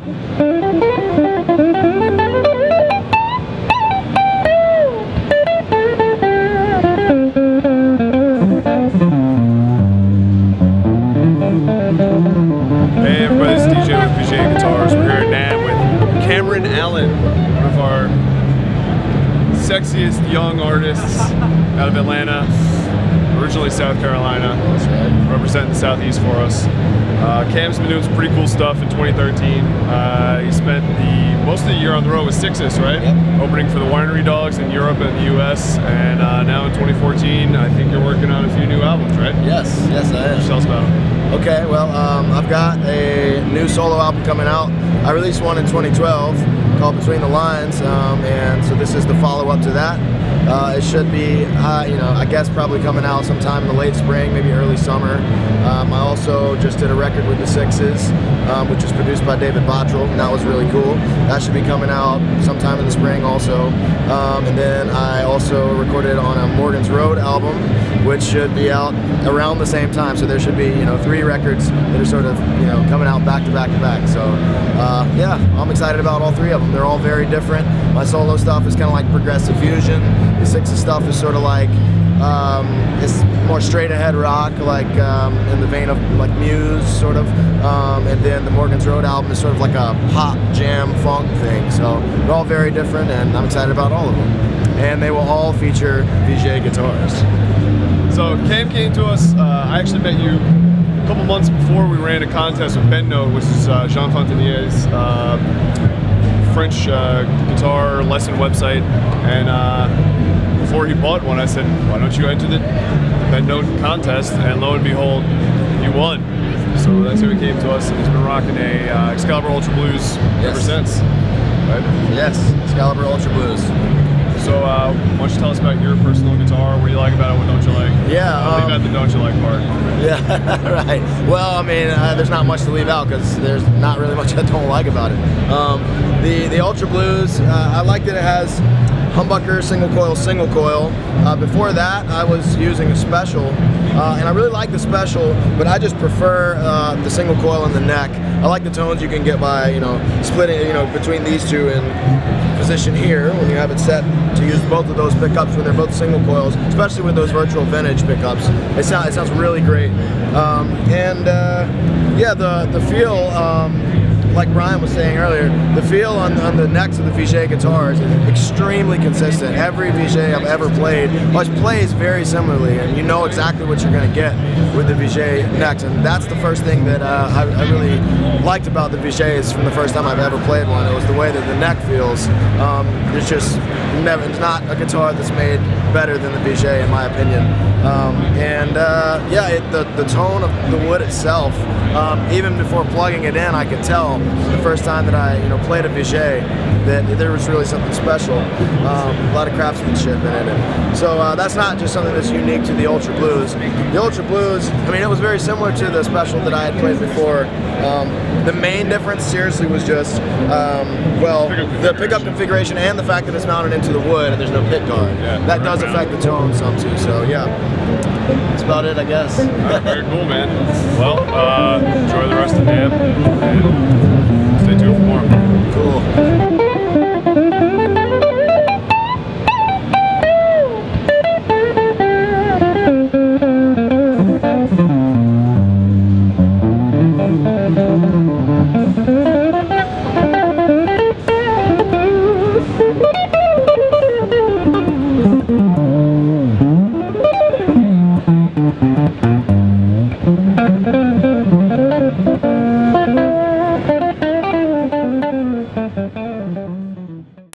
Hey everybody, it's DJ with Vigier Guitars. We're here at NAMM with Cameron Allen, one of our sexiest young artists out of Atlanta, originally South Carolina. That's right. Representing the Southeast for us. Cam's been doing some pretty cool stuff in 2013. He spent most of the year on the road with Sixes, right? Yep. Opening for the Winery Dogs in Europe and the US, and now in 2014, I think you're working on a few new albums, right? Yes, I am. Tell us about them. Okay, well, I've got a new solo album coming out. I released one in 2012 called Between the Lines, and so this is the follow-up to that. It should be, I guess probably coming out sometime in the late spring, maybe early summer. I also just did a record with the Sixes, which was produced by David Bottrell, and that was really cool. That should be coming out sometime in the spring also. And then I also recorded on a Morgan's Road album, which should be out around the same time. So there should be, 3 records that are sort of, coming out back to back to back. So yeah, I'm excited about all 3 of them. They're all very different. My solo stuff is kind of like progressive fusion. The Sixes stuff is sort of like, it's more straight ahead rock, like in the vein of like Muse, sort of. And then the Morgan's Road album is sort of like a pop jam funk thing. So they're all very different, and I'm excited about all of them. And they will all feature Vigier guitars. So Cam came to us, I actually met you a couple months before we ran a contest with Ben Note, which is Jean Fontanier's French guitar lesson website, and before he bought one I said, why don't you enter the Ben Note contest, and lo and behold, you won. So that's who he came to us, and he's been rocking a Excalibur Ultra Blues ever since. Right? Yes, Excalibur Ultra Blues. So why don't you tell us about your personal guitar, what do you like about it, what don't you like? Yeah. I'll leave out the don't you like part. Yeah, right. Well, I mean, there's not much to leave out because there's not really much I don't like about it. The Ultra Blues, I like that it has humbucker, single coil. Before that, I was using a special, and I really like the special, but I just prefer the single coil in the neck. I like the tones you can get by, splitting, between these two in position here when you have it set to use both of those pickups when they're both single coils, especially with those virtual vintage pickups. It sounds really great. Yeah, the feel, like Brian was saying earlier, the feel on the necks of the Vigier guitars is extremely consistent. Every Vigier I've ever played, plays very similarly, and you know exactly what you're going to get with the Vigier necks, and that's the first thing that I really liked about the Vigiers from the first time I've ever played one. It was the way that the neck feels. It's not a guitar that's made better than the Vigier, in my opinion. Yeah, the tone of the wood itself, even before plugging it in, I could tell the first time that I played a Vigier that there was really something special. A lot of craftsmanship in it, and so that's not just something that's unique to the Ultra Blues. The Ultra Blues, I mean, it was very similar to the special that I had played before. The main difference, seriously, was just well, the pickup configuration and the fact that it's mounted into the wood and there's no pick guard. Yeah, that does affect the tone some too. So yeah, that's about it, I guess. Very cool, man. Well, enjoy the rest of NAMM, and stay tuned for more. Cool. Thank you.